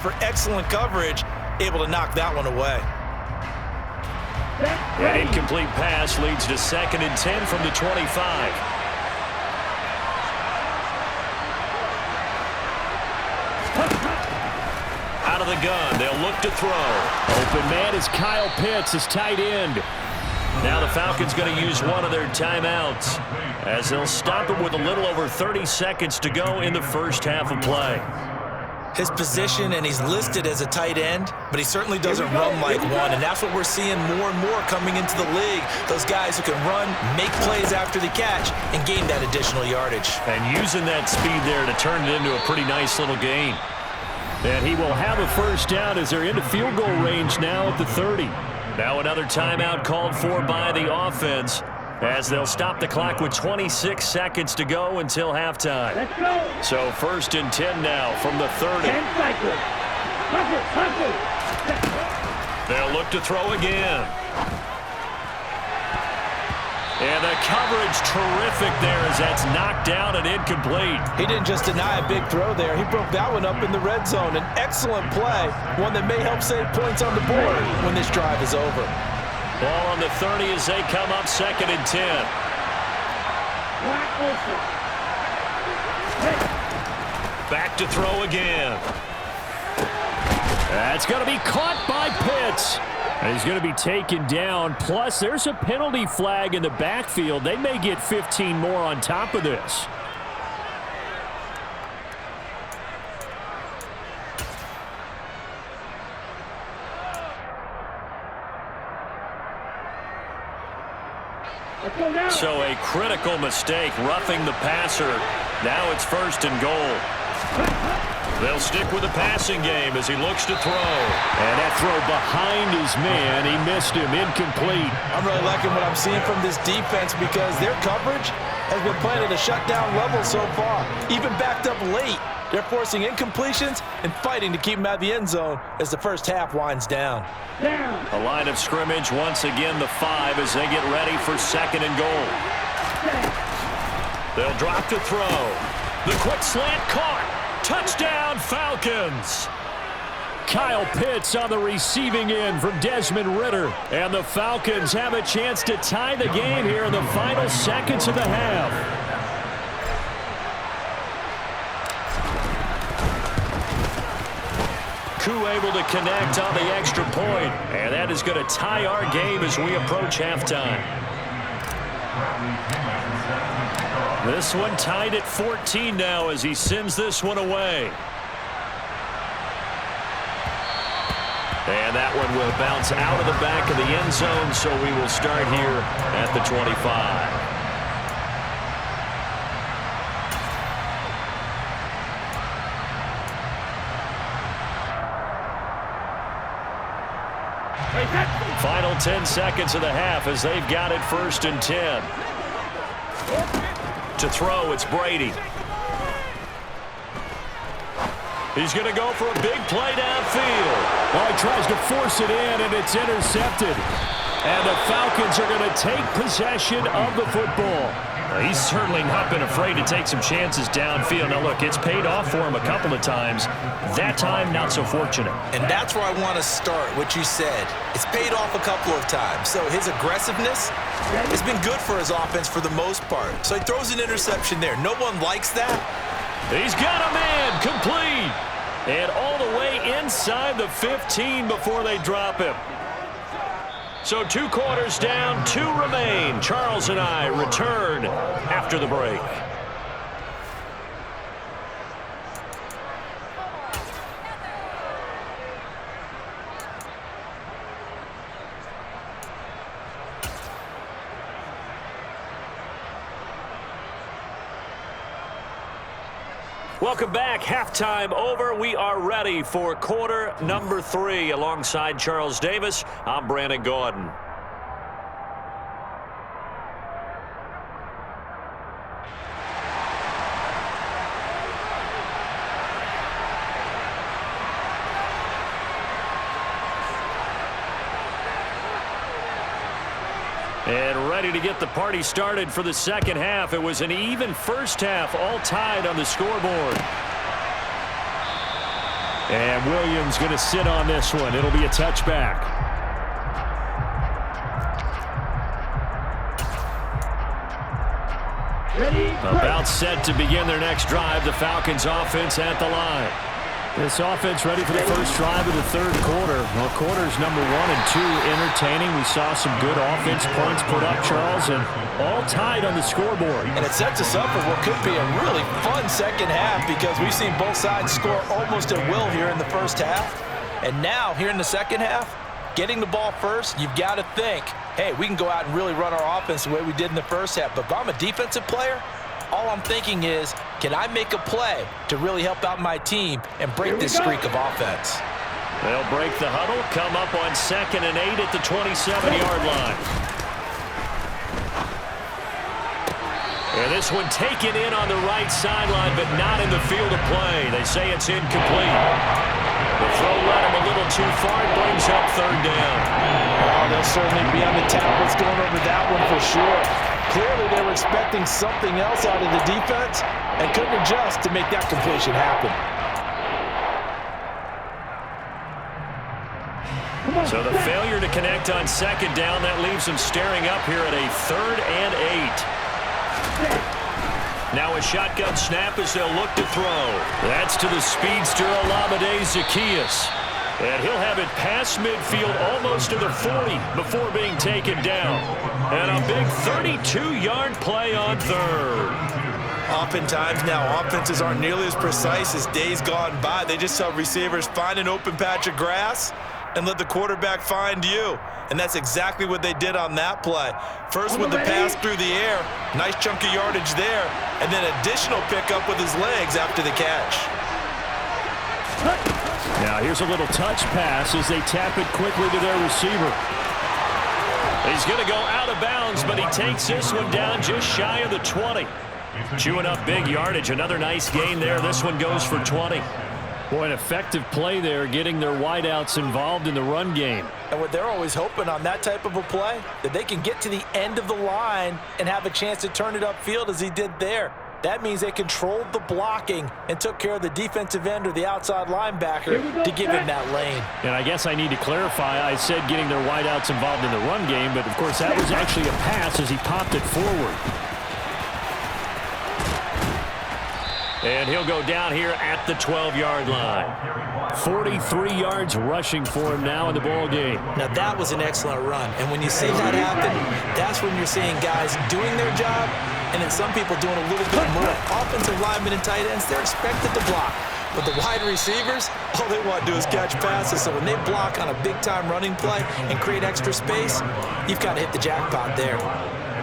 for excellent coverage, able to knock that one away. An incomplete pass leads to 2nd and 10 from the 25. Out of the gun, they'll look to throw. Open man is Kyle Pitts, his tight end. Now the Falcons going to use one of their timeouts as they'll stop it with a little over 30 seconds to go in the first half of play. His position, and he's listed as a tight end, but he certainly doesn't run like one, and that's what we're seeing more and more coming into the league. Those guys who can run, make plays after the catch, and gain that additional yardage. And using that speed there to turn it into a pretty nice little gain. And he will have a first down as they're into field goal range now at the 30. Now another timeout called for by the offense as they'll stop the clock with 26 seconds to go until halftime. Let's go. So 1st and 10 now from the 30. 10 cycles. They'll look to throw again. And the coverage terrific there as that's knocked down and incomplete. He didn't just deny a big throw there. He broke that one up in the red zone. An excellent play, one that may help save points on the board when this drive is over. Ball on the 30 as they come up 2nd and 10. Back to throw again. That's going to be caught by Pitts. And he's going to be taken down. Plus, there's a penalty flag in the backfield. They may get 15 more on top of this. So a critical mistake, roughing the passer. Now it's 1st and goal. They'll stick with the passing game as he looks to throw. And that throw behind his man, he missed him, incomplete. I'm really liking what I'm seeing from this defense because their coverage has been playing at a shutdown level so far. Even backed up late, they're forcing incompletions and fighting to keep them out of the end zone as the first half winds down. A line of scrimmage once again the 5 as they get ready for 2nd and goal. They'll drop to throw. The quick slant caught. Touchdown, Falcons! Kyle Pitts on the receiving end from Desmond Ridder. And the Falcons have a chance to tie the game here in the final seconds of the half. Koo able to connect on the extra point. And that is going to tie our game as we approach halftime. This one tied at 14 now as he sends this one away. And that one will bounce out of the back of the end zone, so we will start here at the 25. Final 10 seconds of the half as they've got it 1st and 10. To throw, it's Brady. He's going to go for a big play downfield. Well, he tries to force it in, and it's intercepted. And the Falcons are going to take possession of the football. He's certainly not been afraid to take some chances downfield. Now, look, it's paid off for him a couple of times. That time, not so fortunate. And that's where I want to start, what you said. It's paid off a couple of times. So his aggressiveness has been good for his offense for the most part. So he throws an interception there. No one likes that. He's got a man, complete. And all the way inside the 15 before they drop him. So 2 quarters down, 2 remain. Charles and I return after the break. Welcome back. Halftime over. We are ready for quarter number 3. Alongside Charles Davis, I'm Brandon Gordon. And ready to get the party started for the second half. It was an even first half, all tied on the scoreboard. And Williams going to sit on this one. It'll be a touchback. About set to begin their next drive. The Falcons offense at the line. This offense ready for the first drive of the third quarter. Well, quarters number 1 and 2 entertaining. We saw some good offense points put up, Charles, and all tied on the scoreboard. And it sets us up for what could be a really fun second half because we've seen both sides score almost at will here in the first half. And now, here in the second half, getting the ball first, you've got to think, hey, we can go out and really run our offense the way we did in the first half. But if I'm a defensive player, all I'm thinking is, can I make a play to really help out my team and break this streak of offense? They'll break the huddle, come up on 2nd and 8 at the 27-yard line. And this one taken in on the right sideline, but not in the field of play. They say it's incomplete. The throw led him a little too far. It brings up 3rd down. Oh, they'll certainly be on the tablets going over that one for sure. Clearly, they were expecting something else out of the defense and couldn't adjust to make that completion happen. So the failure to connect on 2nd down, that leaves them staring up here at a 3rd and 8. Now a shotgun snap as they'll look to throw. That's to the speedster Olamide Zaccheaus. And he'll have it past midfield almost to the 40 before being taken down. And a big 32-yard play on 3rd. Oftentimes now, offenses aren't nearly as precise as days gone by. They just have receivers find an open patch of grass and let the quarterback find you. And that's exactly what they did on that play. First with the pass through the air, nice chunk of yardage there, and then additional pickup with his legs after the catch. Now here's a little touch pass as they tap it quickly to their receiver. He's going to go out of bounds, but he takes this one down just shy of the 20. Chewing up big yardage. Another nice gain there. This one goes for 20. Boy, an effective play there, getting their wideouts involved in the run game. And what they're always hoping on that type of a play, that they can get to the end of the line and have a chance to turn it upfield as he did there. That means they controlled the blocking and took care of the defensive end or the outside linebacker to give him that lane. And I guess I need to clarify, I said getting their wideouts involved in the run game, but of course that was actually a pass as he popped it forward. And he'll go down here at the 12-yard line. 43 yards rushing for him now in the ball game. Now that was an excellent run. And when you see that happen, that's when you're seeing guys doing their job and then some people doing a little bit more. Offensive linemen and tight ends, they're expected to block. But the wide receivers, all they want to do is catch passes. So when they block on a big-time running play and create extra space, you've got to hit the jackpot there.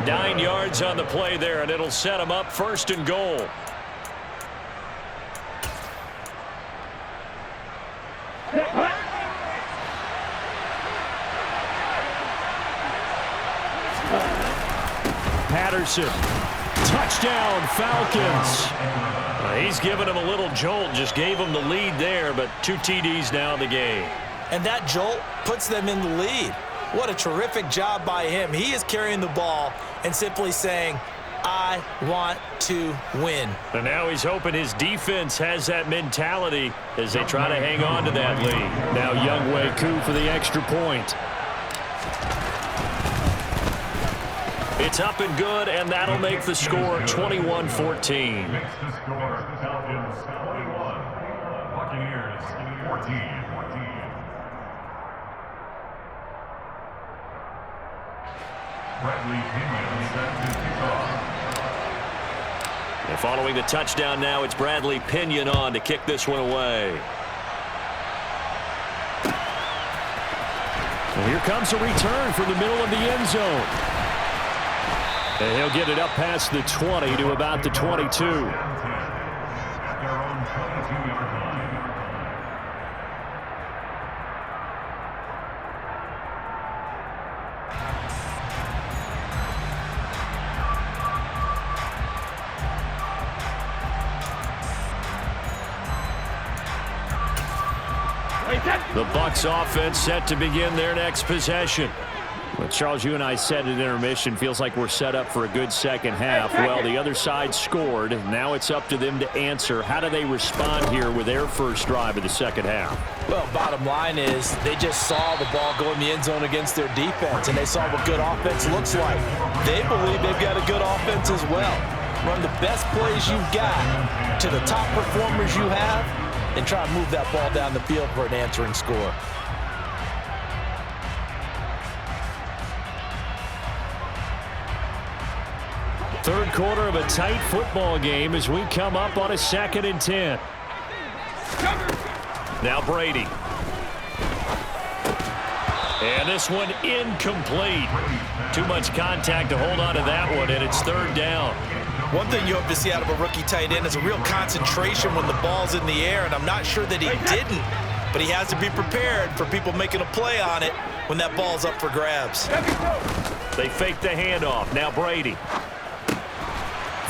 9 yards on the play there, and it'll set them up 1st and goal. Patterson, touchdown Falcons. He's giving him a little jolt, just gave him the lead there, but 2 TDs now in the game. And that jolt puts them in the lead. What a terrific job by him. He is carrying the ball and simply saying, I want to win. And now he's hoping his defense has that mentality as they try to hang on to that lead. Now Younghoe Koo for the extra point. It's up and good, and that'll make the score 21-14. And following the touchdown now, it's Bradley Pinion on to kick this one away. Well, here comes a return from the middle of the end zone. And he'll get it up past the 20 to about the 22. The Bucs offense set to begin their next possession. Well, Charles, you and I said at intermission, feels like we're set up for a good second half. Well, the other side scored. Now it's up to them to answer. How do they respond here with their first drive of the second half? Well, bottom line is they just saw the ball go in the end zone against their defense, and they saw what good offense looks like. They believe they've got a good offense as well. Run the best plays you've got to the top performers you have, and try to move that ball down the field for an answering score. Third quarter of a tight football game as we come up on a 2nd and 10. Now Brady. And this one incomplete. Too much contact to hold on to that one, and it's 3rd down. One thing you hope to see out of a rookie tight end is a real concentration when the ball's in the air, and I'm not sure that he didn't, but he has to be prepared for people making a play on it when that ball's up for grabs. They fake the handoff. Now Brady.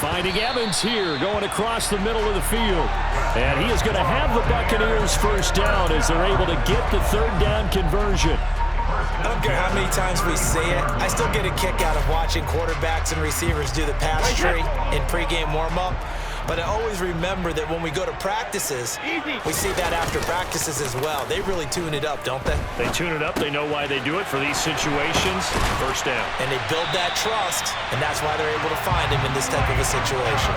Finding Evans here, going across the middle of the field. And he is going to have the Buccaneers first down as they're able to get the 3rd down conversion. I don't care how many times we say it, I still get a kick out of watching quarterbacks and receivers do the pass tree in pregame warm-up. But I always remember that when we go to practices, we see that after practices as well. They really tune it up, don't they? They tune it up. They know why they do it for these situations. First down. And they build that trust, and that's why they're able to find him in this type of a situation.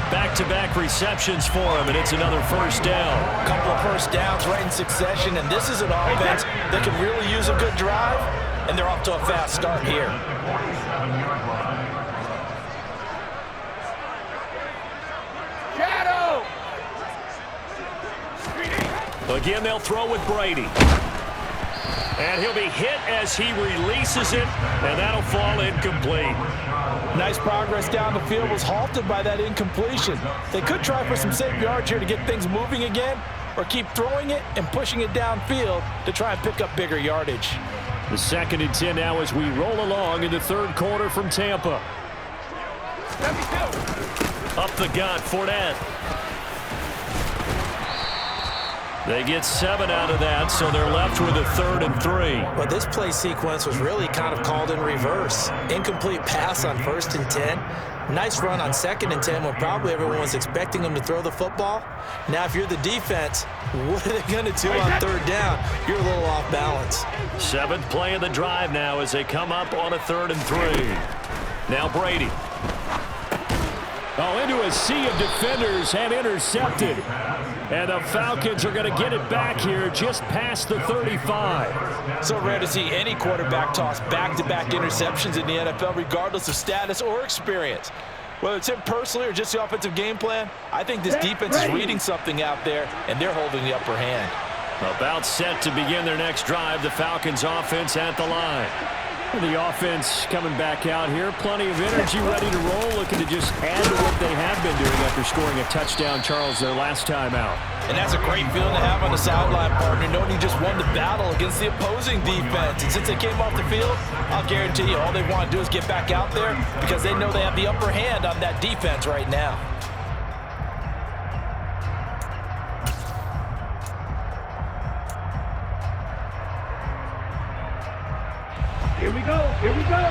Back-to-back receptions for him, and it's another first down. A couple of first downs right in succession, and this is an offense that can really use a good drive, and they're off to a fast start here. Again, they'll throw with Brady. And he'll be hit as he releases it, and that'll fall incomplete. Nice progress down the field, was halted by that incompletion. They could try for some safe yards here to get things moving again, or keep throwing it and pushing it downfield to try and pick up bigger yardage. The 2nd and 10 now as we roll along in the 3rd quarter from Tampa. Up the gut, Fournette. They get 7 out of that, so they're left with a 3rd and 3. Well, this play sequence was really kind of called in reverse. Incomplete pass on 1st and 10. Nice run on 2nd and 10 when probably everyone was expecting them to throw the football. Now, if you're the defense, what are they going to do on 3rd down? You're a little off balance. 7th play of the drive now as they come up on a 3rd and 3. Now Brady. Oh, into a sea of defenders and intercepted. And the Falcons are going to get it back here just past the 35. So rare to see any quarterback toss back-to-back interceptions in the NFL, regardless of status or experience. Whether it's him personally or just the offensive game plan, I think this defense is reading something out there, and they're holding the upper hand. About set to begin their next drive, the Falcons offense at the line. The offense coming back out here. Plenty of energy, ready to roll, looking to just add to what they have been doing after scoring a touchdown, Charles, their last time out. And that's a great feeling to have on the sideline, partner, knowing you just won the battle against the opposing defense. And since they came off the field, I'll guarantee you all they want to do is get back out there because they know they have the upper hand on that defense right now. Here we go. Here we go.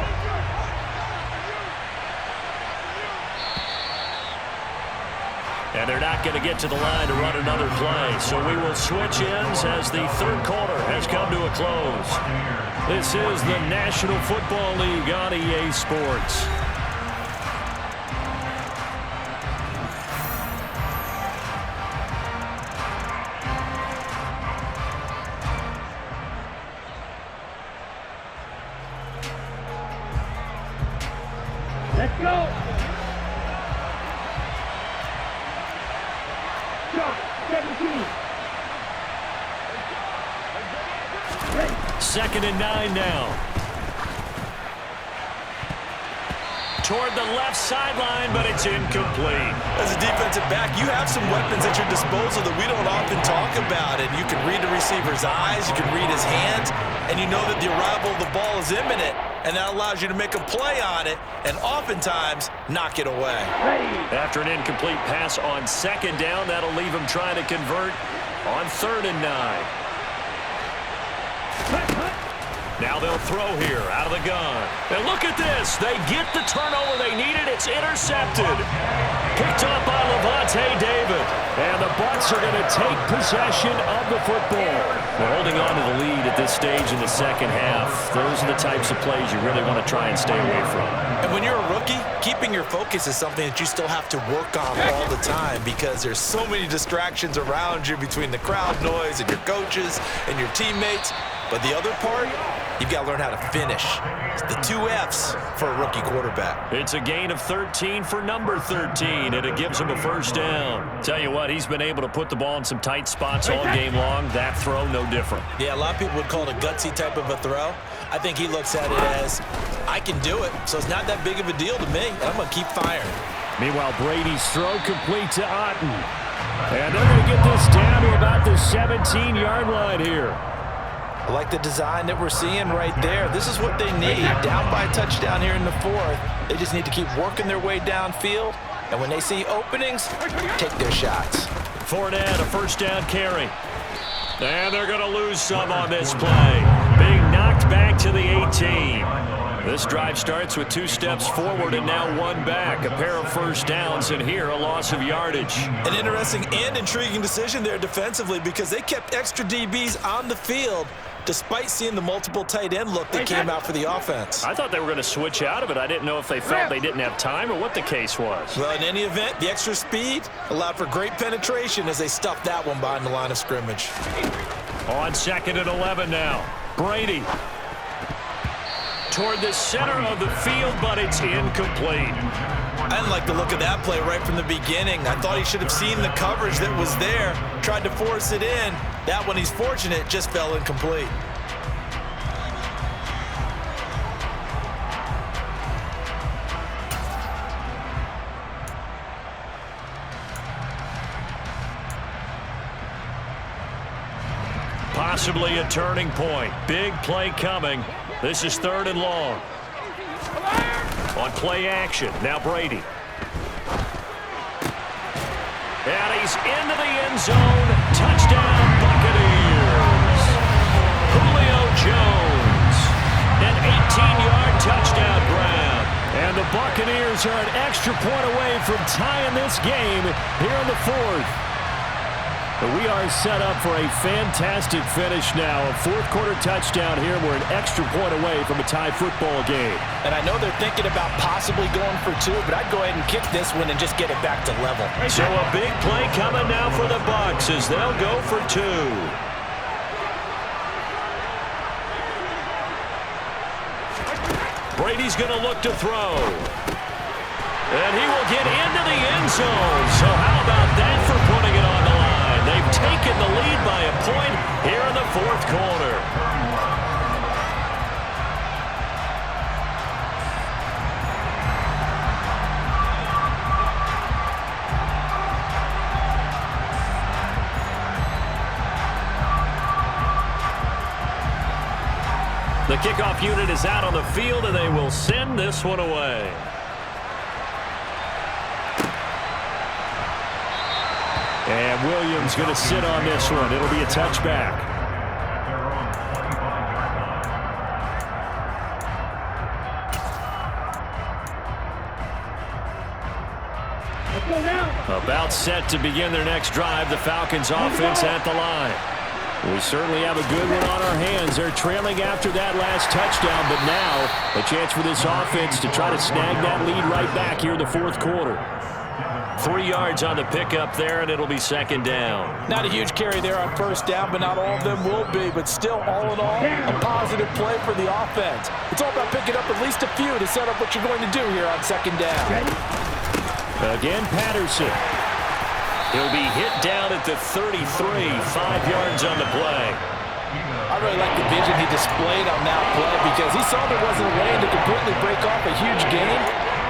And they're not going to get to the line to run another play. So we will switch ends as the 3rd quarter has come to a close. This is the National Football League on EA Sports. Let's go. Go. 17. 2nd and 9 now. Toward the left sideline, but it's incomplete. As a defensive back, you have some weapons at your disposal that we don't often talk about. And you can read the receiver's eyes, you can read his hands, and you know that the arrival of the ball is imminent. And that allows you to make a play on it and oftentimes knock it away. After an incomplete pass on 2nd down, that'll leave him trying to convert on 3rd and 9. Now they'll throw here out of the gun. And look at this. They get the turnover they needed. It's intercepted. Picked up by Levante David. And the Bucs are going to take possession of the football. We're holding on to the lead at this stage in the second half. Those are the types of plays you really want to try and stay away from. And when you're a rookie, keeping your focus is something that you still have to work on all the time because there's so many distractions around you between the crowd noise and your coaches and your teammates. But the other part, you've got to learn how to finish. It's the 2 F's for a rookie quarterback. It's a gain of 13 for number 13, and it gives him a first down. Tell you what, he's been able to put the ball in some tight spots all game long. That throw, no different. Yeah, a lot of people would call it a gutsy type of a throw. I think he looks at it as, I can do it, so it's not that big of a deal to me, and I'm going to keep firing. Meanwhile, Brady's throw complete to Otten. And they're going to get this down to about the 17-yard line here. I like the design that we're seeing right there. This is what they need. Down by a touchdown here in the 4th. They just need to keep working their way downfield. And when they see openings, take their shots. Fournette, a first down carry. And they're going to lose some on this play. Being knocked back to the 18. This drive starts with 2 steps forward and now 1 back. A pair of first downs, and here a loss of yardage. An interesting and intriguing decision there defensively because they kept extra DBs on the field despite seeing the multiple tight end look that came out for the offense. I thought they were going to switch out of it. I didn't know if they felt they didn't have time or what the case was. Well, in any event, the extra speed allowed for great penetration as they stuffed that one behind the line of scrimmage. On 2nd and 11 now. Brady. Toward the center of the field, but it's incomplete. I didn't like the look of that play right from the beginning. I thought he should have seen the coverage that was there, tried to force it in. That one, he's fortunate, just fell incomplete. Possibly a turning point. Big play coming. This is 3rd and long. On play action, now Brady. And he's into the end zone. Touchdown, Buccaneers. Julio Jones. An 18-yard touchdown grab. And the Buccaneers are an extra point away from tying this game here in the 4th. We are set up for a fantastic finish now. A 4th quarter touchdown here. We're an extra point away from a tie football game. And I know they're thinking about possibly going for 2, but I'd go ahead and kick this one and just get it back to level. So a big play coming now for the Bucs as they'll go for 2. Brady's going to look to throw. And he will get into the end zone. So how about that for putting it on the line? They've taken the lead by a point here in the 4th quarter. The kickoff unit is out on the field, and they will send this one away. And Williams going to sit on this one. It'll be a touchback. About set to begin their next drive. The Falcons offense at the line. We certainly have a good one on our hands. They're trailing after that last touchdown, but now a chance for this offense to try to snag that lead right back here in the 4th quarter. 3 yards on the pickup there, and it'll be 2nd down. Not a huge carry there on 1st down, but not all of them will be. But still, all in all, a positive play for the offense. It's all about picking up at least a few to set up what you're going to do here on 2nd down. Again, Patterson. He'll be hit down at the 33, 5 yards on the play. I really like the vision he displayed on that play because he saw there wasn't a lane to completely break off a huge gain.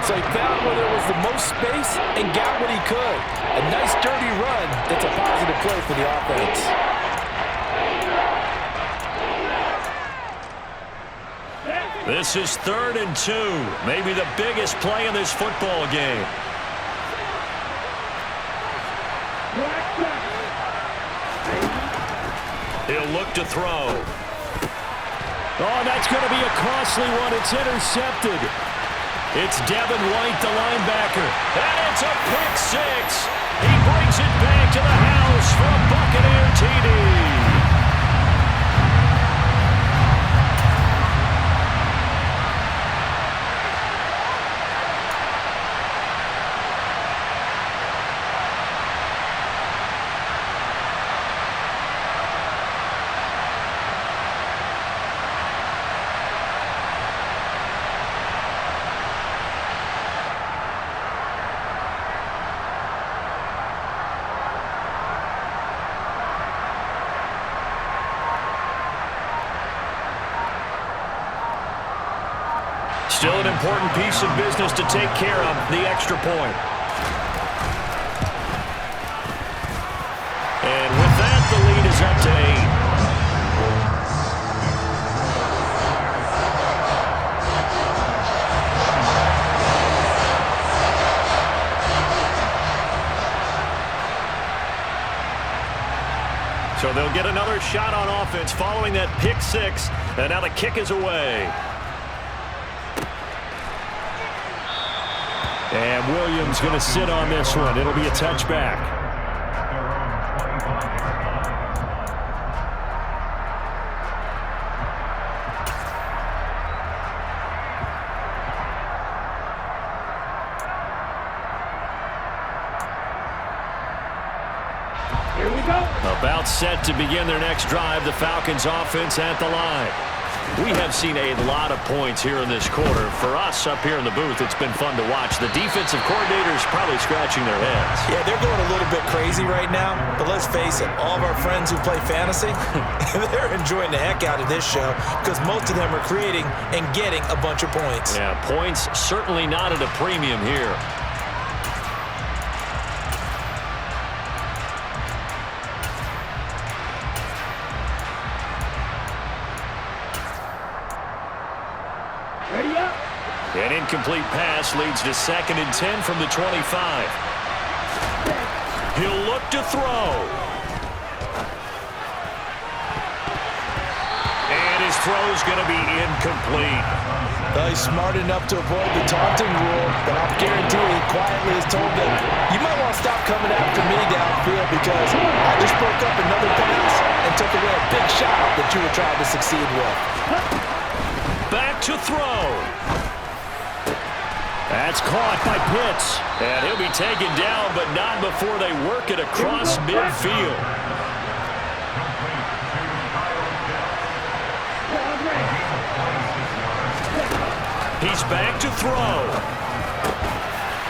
So he found where there was the most space and got what he could. A nice, dirty run that's a positive play for the offense. This is 3rd and 2. Maybe the biggest play in this football game. He'll look to throw. Oh, that's going to be a costly one. It's intercepted. It's Devin White, the linebacker. And it's a pick six. He brings it back to the house for a Buccaneer TD. Still an important piece of business to take care of, the extra point. And with that, the lead is up to 8. So they'll get another shot on offense following that pick six, and now the kick is away. And Williams going to sit on this one. It'll be a touchback. Here we go. About set to begin their next drive, the Falcons offense at the line. We have seen a lot of points here in this quarter. For us up here in the booth, it's been fun to watch. The defensive coordinators probably scratching their heads. Yeah, they're going a little bit crazy right now, but let's face it, all of our friends who play fantasy, they're enjoying the heck out of this show because most of them are creating and getting a bunch of points. Yeah, points certainly not at a premium here. Ready up. An incomplete pass leads to 2nd and 10 from the 25. He'll look to throw. And his throw's going to be incomplete. He's smart enough to avoid the taunting rule, but I'll guarantee he quietly has told them, you might want to stop coming after me downfield because I just broke up another pass and took away a big shot that you were trying to succeed with. Back to throw. That's caught by Pitts. And he'll be taken down, but not before they work it across midfield. He's back to throw.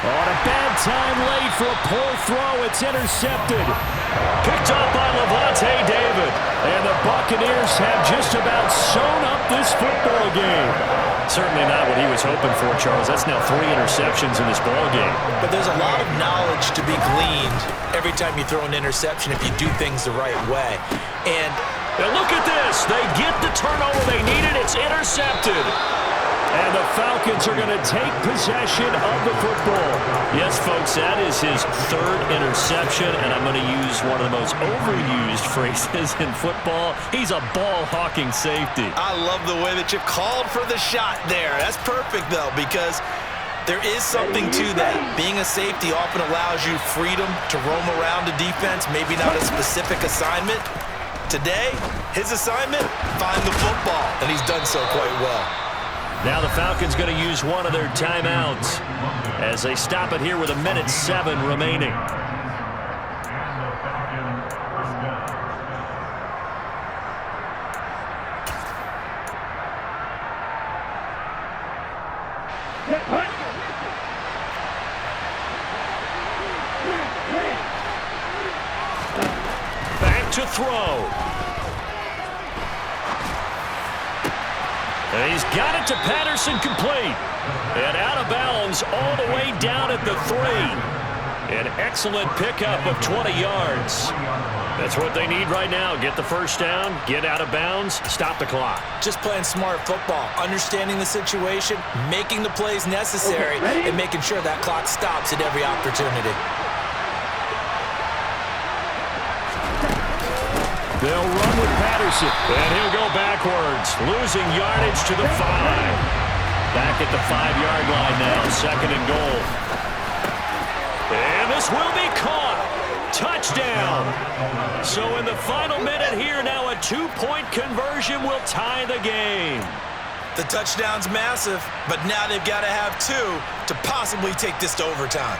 On a bad time late for a poor throw. It's intercepted. Picked up by Levante David. And the Buccaneers have just about sewn up this football game. Certainly not what he was hoping for, Charles. That's now 3 interceptions in this ball game. But there's a lot of knowledge to be gleaned every time you throw an interception if you do things the right way. And look at this. They get the turnover they needed. It's intercepted. And the Falcons are going to take possession of the football. Yes, folks, that is his 3rd interception, and I'm going to use one of the most overused phrases in football. He's a ball-hawking safety. I love the way that you called for the shot there. That's perfect, though, because there is something to that. Being a safety often allows you freedom to roam around a defense, maybe not a specific assignment. Today, his assignment, find the football, and he's done so quite well. Now the Falcons going to use one of their timeouts as they stop it here with 1:07 remaining. Back to throw. And he's got it to Patterson, complete. And out of bounds all the way down at the 3. An excellent pickup of 20 yards. That's what they need right now. Get the first down, get out of bounds, stop the clock. Just playing smart football, understanding the situation, making the plays necessary, and making sure that clock stops at every opportunity. They'll run with Patterson. Patterson. And he'll go backwards, losing yardage to the 5. Back at the 5-yard line now, 2nd and goal. And this will be caught. Touchdown. So in the final minute here, now a 2-point conversion will tie the game. The touchdown's massive, but now they've got to have 2 to possibly take this to overtime.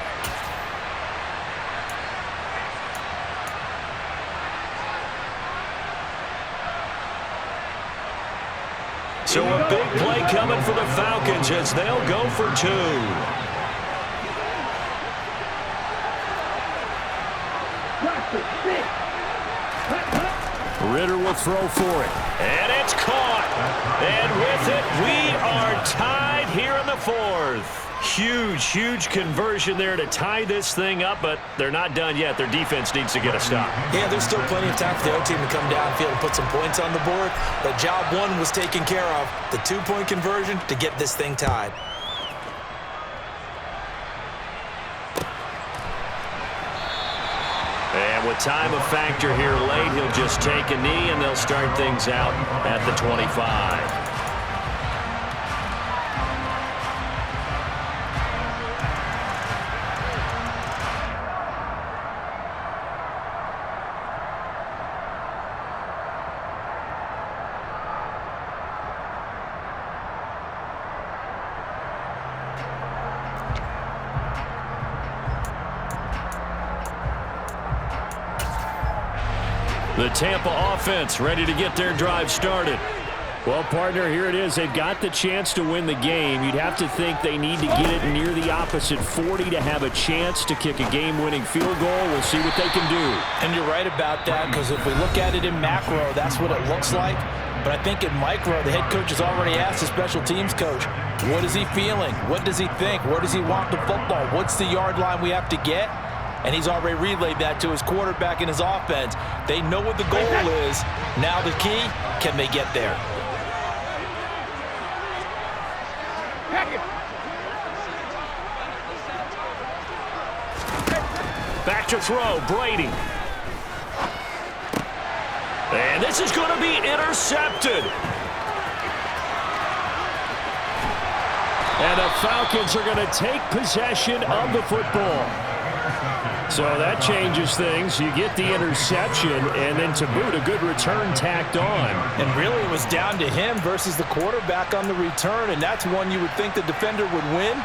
So a big play coming for the Falcons as they'll go for 2. Ritter will throw for it. And it's caught. And with it, we are tied here in the 4th. Huge conversion there to tie this thing up, but they're not done yet. Their defense needs to get a stop. Yeah, there's still plenty of time for the other team to come downfield and put some points on the board, but job 1 was taken care of. The 2-point conversion to get this thing tied. And with time a factor here late, he'll just take a knee, and they'll start things out at the 25. The Tampa offense ready to get their drive started. Well, partner, here it is. They've got the chance to win the game. You'd have to think they need to get it near the opposite 40 to have a chance to kick a game-winning field goal. We'll see what they can do. And you're right about that, because if we look at it in macro, that's what it looks like. But I think in micro, the head coach has already asked the special teams coach, what is he feeling? What does he think? Where does he want the football? What's the yard line we have to get? And he's already relayed that to his quarterback and his offense. They know what the goal is. Now the key, can they get there? Back to throw, Brady. And this is going to be intercepted. And the Falcons are going to take possession of the football. So that changes things. You get the interception, and then to boot, a good return tacked on. And really it was down to him versus the quarterback on the return, and that's one you would think the defender would win.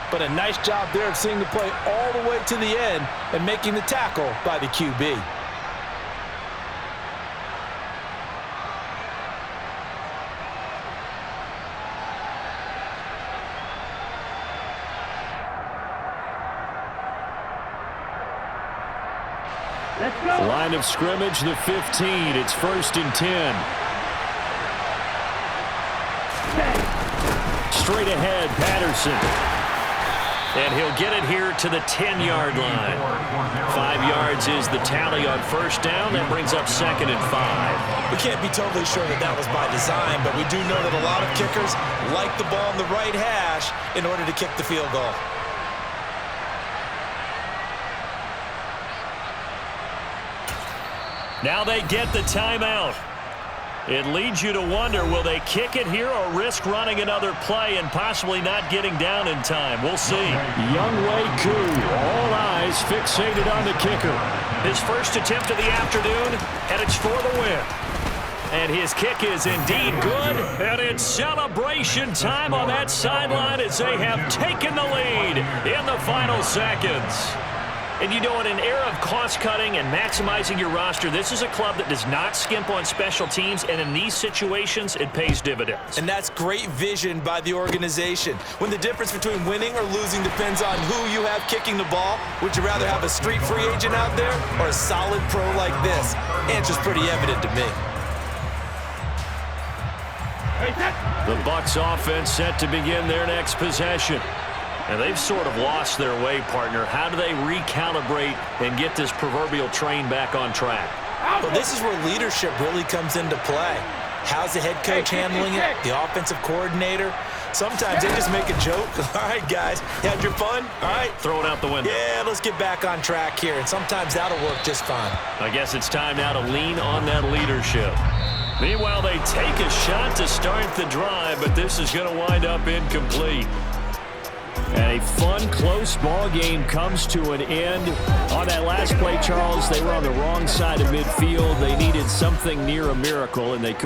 But a nice job there of seeing the play all the way to the end and making the tackle by the QB. Line of scrimmage, the 15. It's 1st and 10. Straight ahead, Patterson. And he'll get it here to the 10-yard line. 5 yards is the tally on 1st down. That brings up 2nd and 5. We can't be totally sure that that was by design, but we do know that a lot of kickers like the ball in the right hash in order to kick the field goal. Now they get the timeout. It leads you to wonder, will they kick it here or risk running another play and possibly not getting down in time? We'll see. Younghoe Koo, all eyes fixated on the kicker. His first attempt of the afternoon, and it's for the win. And his kick is indeed good, and it's celebration time on that sideline as they have taken the lead in the final seconds. And you know, in an era of cost-cutting and maximizing your roster, this is a club that does not skimp on special teams, and in these situations, it pays dividends. And that's great vision by the organization. When the difference between winning or losing depends on who you have kicking the ball, would you rather have a street free agent out there or a solid pro like this? Answer's pretty evident to me. The Bucs offense set to begin their next possession. And they've sort of lost their way, partner. How do they recalibrate and get this proverbial train back on track? Well, this is where leadership really comes into play. How's the head coach handling it? The offensive coordinator? Sometimes they just make a joke. All right, guys, you had your fun? All right. Throw it out the window. Yeah, let's get back on track here. And sometimes that'll work just fine. I guess it's time now to lean on that leadership. Meanwhile, they take a shot to start the drive, but this is going to wind up incomplete. And a fun, close ball game comes to an end. On that last play, Charles, they were on the wrong side of midfield. They needed something near a miracle, and they couldn't.